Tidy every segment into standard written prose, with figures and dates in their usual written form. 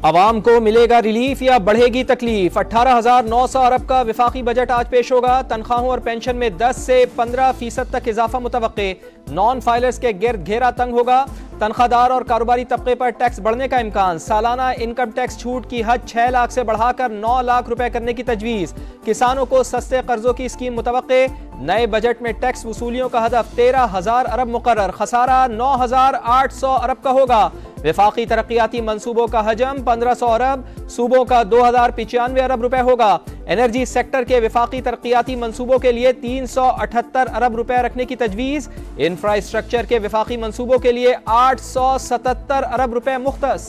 अवाम को मिलेगा रिलीफ या बढ़ेगी तकलीफ? 18,900 अरब का विफाकी बजट आज पेश होगा। तनख्वाहों और पेंशन में 10 से 15% तक इजाफा मुतवक्के। नॉन फाइलर्स के गिर्द घेरा तंग होगा। तनख्वाहदार और कारोबारी तबके पर टैक्स बढ़ने का इम्कान। सालाना इनकम टैक्स छूट की हद 6 लाख से बढ़ाकर 9 लाख रुपए करने की तजवीज़। किसानों को सस्ते कर्जों की स्कीम मुतवक्के। नए बजट में टैक्स वसूलियों का हदफ 13,000 अरब मुकर्रर। खसारा 9,800 अरब का होगा। विफाकी तरक्याती मंसूबों का हजम 1,500 अरब, सूबों का 2,095 अरब रुपए होगा। एनर्जी सेक्टर के विफाकी तरक्याती मंसूबों के लिए 378 अरब रुपए रखने की तजवीज़। इंफ्रास्ट्रक्चर के विफाकी मंसूबों के लिए 877 अरब रुपए मुख्तस।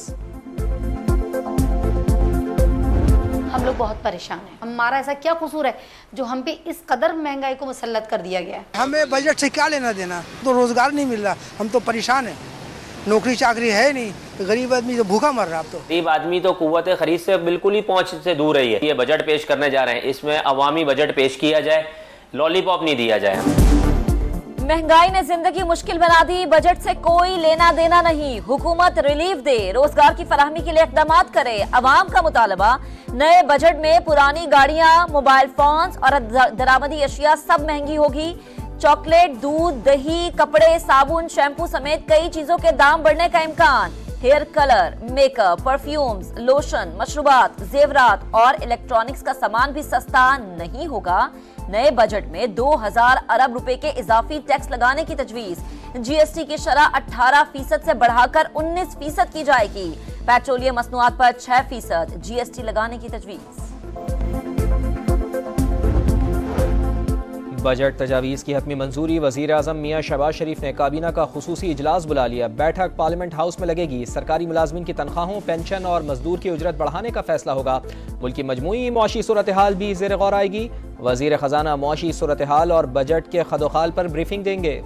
हम लोग बहुत परेशान हैं। हमारा ऐसा क्या कसूर है जो हम पे इस कदर महंगाई को मुसल्लत कर दिया गया है? हमें बजट से क्या लेना देना, तो रोजगार नहीं मिल रहा, हम तो परेशान हैं। नौकरी चाकरी है नहीं, गरीब आदमी तो भूखा मर रहा। तो गरीब आदमी तो कुव्वत खरीद से बिल्कुल ही पहुंच से दूर रही है। ये बजट पेश करने जा रहे हैं, इसमें अवामी बजट पेश किया जाए, लॉलीपॉप नहीं दिया जाए। महंगाई ने जिंदगी मुश्किल बना दी, बजट से कोई लेना देना नहीं। हुकूमत रिलीफ दे, रोजगार की फराहमी के लिए इक़दाम करे। अवाम का मुतालबा, नए बजट में पुरानी गाड़ियां, मोबाइल फोन्स और दरामदी अशिया सब महंगी होगी। चॉकलेट, दूध, दही, कपड़े, साबुन, शैम्पू समेत कई चीजों के दाम बढ़ने का इम्कान। Hair colour, makeup, perfumes, lotion, मशरूबात, जेवरात और इलेक्ट्रॉनिक्स का सामान भी सस्ता नहीं होगा। नए बजट में 2,000 अरब रुपए के इजाफी टैक्स लगाने की तजवीज। जीएसटी की शरह 18% से बढ़ाकर 19% की जाएगी। पेट्रोलियम मसनूआत पर 6% जीएसटी लगाने की तजवीज। बजट तजावीज़ की हतमी मंजूरी। वज़ीर आज़म मियाँ शहबाज शरीफ ने काबीना का खुसूसी इजलास बुला लिया। बैठक पार्लियामेंट हाउस में लगेगी। सरकारी मुलाजमीन की तनख्वाहों, पेंशन और मजदूर की उजरत बढ़ाने का फैसला होगा। मुल्क की मजमूई मौशी सूरत हाल भी ज़ेर गौर आएगी। वज़ीर ख़जाना मौशी सूरत हाल और बजट के खदोखाल पर ब्रीफिंग देंगे।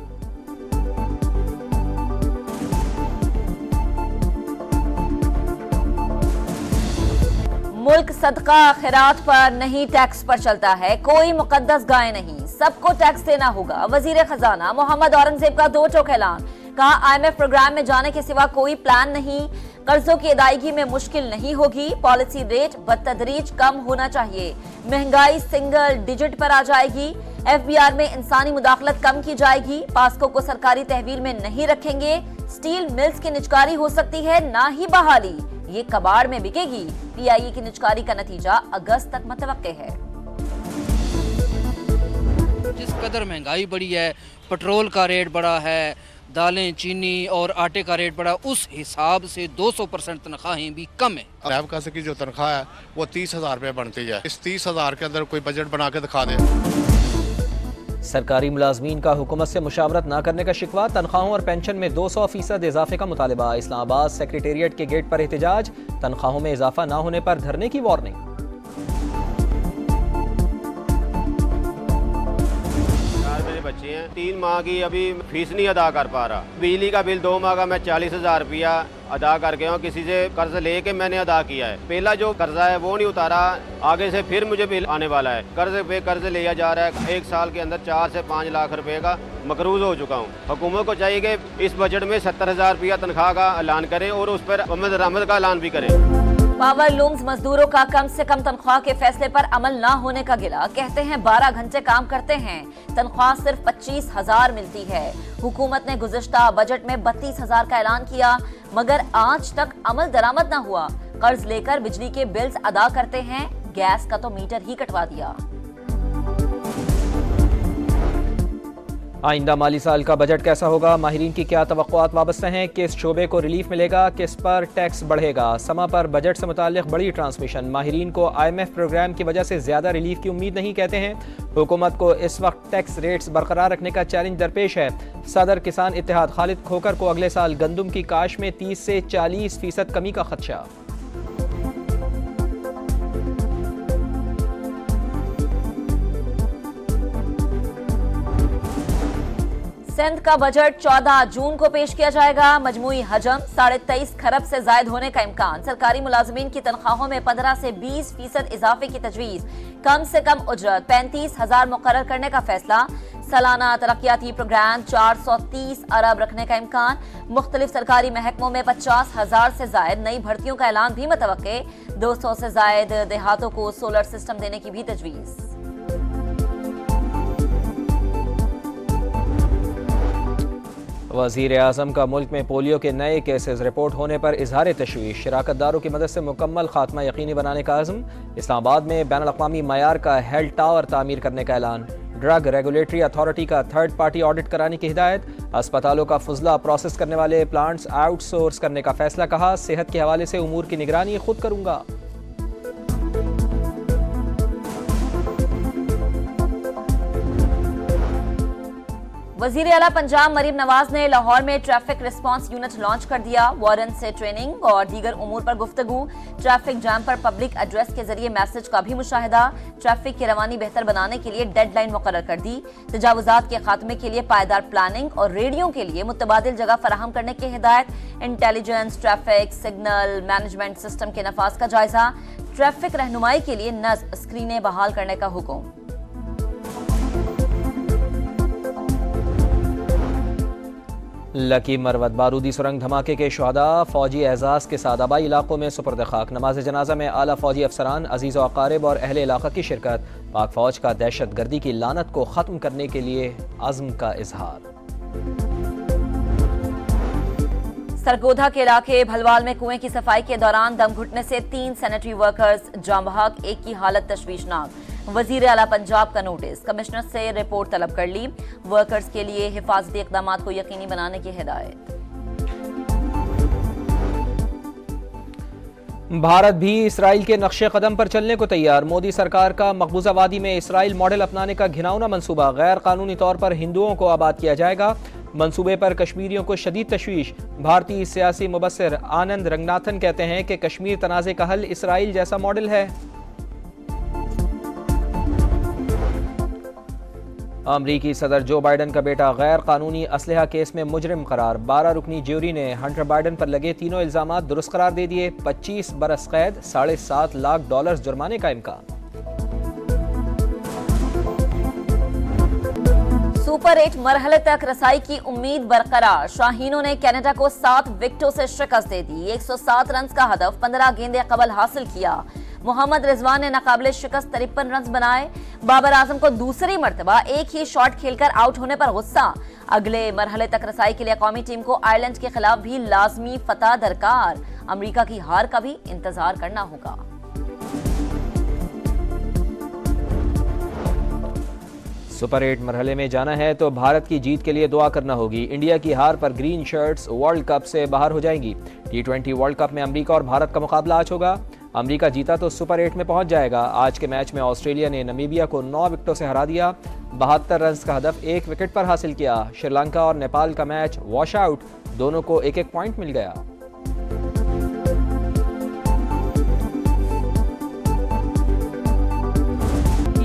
मुल्क सदका खैरात पर नहीं, टैक्स पर चलता है। कोई मुकद्दस गाय नहीं, सबको टैक्स देना होगा। वजीर खजाना मोहम्मद औरंगजेब का दो टोक ऐलान। कहा, IMF प्रोग्राम में जाने के सिवा कोई प्लान नहीं। कर्जों की अदायगी में मुश्किल नहीं होगी। पॉलिसी रेट बतदरीज कम होना चाहिए। महंगाई सिंगल डिजिट पर आ जाएगी। FBR में इंसानी मुदाखलत कम की जाएगी। पास्को को सरकारी तहवील में नहीं रखेंगे। स्टील मिल्स की निचकारी हो सकती है, ना ही बहाली। ये कबाड़ में बिकेगी। PIE की निचकारी का नतीजा अगस्त तक मुतवक्के है। जिस कदर महंगाई बढ़ी है, पेट्रोल का रेट बढ़ा है, दालें, चीनी और आटे का रेट बढ़ा, उस हिसाब से 200% तनख्वाहें भी कम है। नैब कासे की जो तनख्वाह है वो 30,000 रुपये बनती है। इस 30,000 के अंदर कोई बजट बना के दिखा दे। सरकारी मुलाजमीन का हुकूमत से मुशावरत न करने का शिकवा। तनख्वाहों और पेंशन में 200% इजाफे का मुतालबा। इस्लामाबाद सेक्रेटेरिएट के गेट पर एहतजाज। तनख्वाहों में इजाफा न होने पर धरने की वार्निंग। 3 माह की अभी फीस नहीं अदा कर पा रहा। बिजली का बिल 2 माह का मैं 40,000 रुपया अदा करके हूँ, किसी से कर्ज लेके मैंने अदा किया है। पहला जो कर्जा है वो नहीं उतारा, आगे से फिर मुझे बिल आने वाला है। कर्ज पे कर्ज लिया जा रहा है। 1 साल के अंदर 4 से 5 लाख रुपए का मकरूज हो चुका हूँ। हुकूमत को चाहिए कि इस बजट में 70,000 रुपया तनख्वाह का ऐलान करें और उस पर आमद दरामद का ऐलान भी करें। पावर लूम्स मजदूरों का कम से कम तनख्वाह के फैसले पर अमल न होने का गिला। कहते हैं 12 घंटे काम करते हैं, तनख्वाह सिर्फ 25,000 मिलती है। हुकूमत ने गुज़िश्ता बजट में 32,000 का ऐलान किया, मगर आज तक अमल दरामद न हुआ। कर्ज लेकर बिजली के बिल्स अदा करते हैं, गैस का तो मीटर ही कटवा दिया। आइंदा माली साल का बजट कैसा होगा? माहिरीन की क्या तवक्कुआत वाबस्ता हैं? किस शोबे को रिलीफ मिलेगा, किस पर टैक्स बढ़ेगा? समा पर बजट से मुताल्लिक बड़ी ट्रांसमिशन। माहिरीन को IMF प्रोग्राम की वजह से ज्यादा रिलीफ की उम्मीद नहीं, कहते हैं। हुकूमत को इस वक्त टैक्स रेट्स बरकरार रखने का चैलेंज दरपेश है। सदर किसान इत्तेहाद खालिद खोकर को अगले साल गंदुम की काश में 30 से 40% कमी का खदशा। सिंध का बजट 14 जून को पेश किया जाएगा। मजमूई हजम 23.5 खरब से जायद होने का इम्कान। सरकारी मुलाजिमीन की तनख्वाहों में 15 से 20% इजाफे की तजवीज। कम से कम उजरत 35,000 मुकर्रर करने का फैसला। सालाना तरक्याती प्रोग्राम 430 अरब रखने का इम्कान। मुख्तलिफ सरकारी महकमों में 50,000 से जायद नई भर्तियों का ऐलान भी मुतवक्के। 200 से जायद देहातों को सोलर सिस्टम देने की भी तजवीज। वज़ीर आज़म का मुल्क में पोलियो के नए केसेस रिपोर्ट होने पर इजहार तशवीश। शराकतदारों की मदद से मुकम्मल खात्मा यकीनी बनाने का आज़म। इस्लामाबाद में बैनुल अक़वामी मयार का हेल्थ टावर तामीर करने का ऐलान। ड्रग रेगुलेटरी अथॉरिटी का थर्ड पार्टी ऑडिट कराने की हिदायत। अस्पतालों का फुजला प्रोसेस करने वाले प्लांट्स आउटसोर्स करने का फैसला। कहा, सेहत के हवाले से उमूर की निगरानी खुद करूंगा। वजीर आला पंजाब मरीम नवाज ने लाहौर में ट्रैफिक रिस्पांस यूनिट लॉन्च कर दिया। वारंट से ट्रेनिंग और दीगर उमूर पर गुफ्तगू। ट्रैफिक जैम पर पब्लिक एड्रेस के जरिए मैसेज का भी मुशाहिदा। ट्रैफिक की रवानी बेहतर बनाने के लिए डेडलाइन मुकर्रर कर दी। तजावुजात के खात्मे के लिए पायदार प्लानिंग और रेडियो के लिए मुतबादिल जगह फराहम करने की हिदायत। Intelligence traffic signal management system के नफाज का जायजा। ट्रैफिक रहनुमाई के लिए नस्ब स्क्रीनें बहाल करने का हुक्म। लकी मरवत बारूदी सुरंग धमाके के शुहदा फौजी एजाज के साथ आबाई इलाकों में सुपर्द खाक। नमाज जनाजा में आला फौजी अफसरान अजीज़ व अकारिब और अहले इलाका की शिरकत। पाक फौज का दहशत गर्दी की लानत को खत्म करने के लिए अज़्म का इजहार। सरगोधा के इलाके भलवाल में कुएं की सफाई के दौरान दम घुटने से 3 सैनिटरी वर्कर्स जाम बहक। एक की हालत तशवीशनाक। वजीर आला पंजाब का नोटिस। कमिश्नर से रिपोर्ट तलब कर ली। वर्कर्स के लिए हिफाजती इक़दाम को यकीनी बनाने की हिदायत। भारत भी इसराइल के नक्शे कदम पर चलने को तैयार। मोदी सरकार का मकबूजा वादी में इसराइल मॉडल अपनाने का घिनौना मंसूबा। गैर कानूनी तौर पर हिंदुओं को आबाद किया जाएगा। मंसूबे पर कश्मीरियों को शदीद तशवीश। भारतीय सियासी मुबस्सिर आनंद रंगनाथन कहते हैं कि कश्मीर तनाज़े का हल इसराइल जैसा मॉडल है। अमरीकी सदर जो बाइडन का बेटा गैर कानूनी असलहा केस में मुजरिम करार। 12 रुकनी ज्यूरी ने हंटर बाइडन पर लगे तीनों इल्जामात दुरुस्त करार दे दिए। 25 बरस कैद, $7.5 लाख जुर्माने का इम्कान। सुपर 8 मरहले तक रसाई की उम्मीद बरकरार। शाहीनों ने कनाडा को 7 विकेटों से शिकस्त दे दी। 107 रन का हदफ 15 गेंदे कबल हासिल किया। मोहम्मद रिजवान ने नाकाबिले शिकस्त 53 रन बनाए। बाबर आजम को दूसरी मर्तबा एक ही शॉट खेलकर आउट होने पर गुस्सा। अगले मरहले तक रसाई के लिए कौमी टीम को आयरलैंड के खिलाफ भी लाजमी फतह दरकार। अमेरिका की हार का भी इंतजार करना होगा। सुपर 8 मरहले में जाना है तो भारत की जीत के लिए दुआ करना होगी। इंडिया की हार पर ग्रीन शर्ट्स वर्ल्ड कप से बाहर हो जाएंगी। T20 वर्ल्ड कप में अमेरिका और भारत का मुकाबला आज होगा। अमेरिका जीता तो सुपर 8 में पहुंच जाएगा। आज के मैच में ऑस्ट्रेलिया ने नमीबिया को 9 विकेटों से हरा दिया। 72 रन का हदफ 1 विकेट पर हासिल किया। श्रीलंका और नेपाल का मैच वॉश आउट, दोनों को 1-1 पॉइंट मिल गया।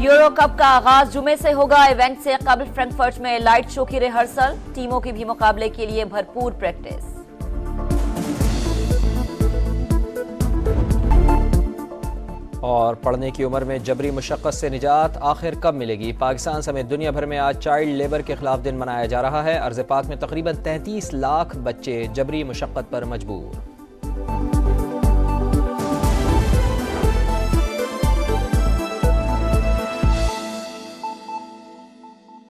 यूरो कप का आगाज जुमे से होगा। इवेंट से कबल फ्रैंकफर्ट में लाइट शो की रिहर्सल। टीमों की भी मुकाबले के लिए भरपूर प्रैक्टिस। और पढ़ने की उम्र में जबरी मुशक्कत से निजात आखिर कब मिलेगी? पाकिस्तान समेत दुनिया भर में आज चाइल्ड लेबर के खिलाफ दिन मनाया जा रहा है। अर्ज़ पाक में तकरीबन 33 लाख बच्चे जबरी मुशक्कत पर मजबूर।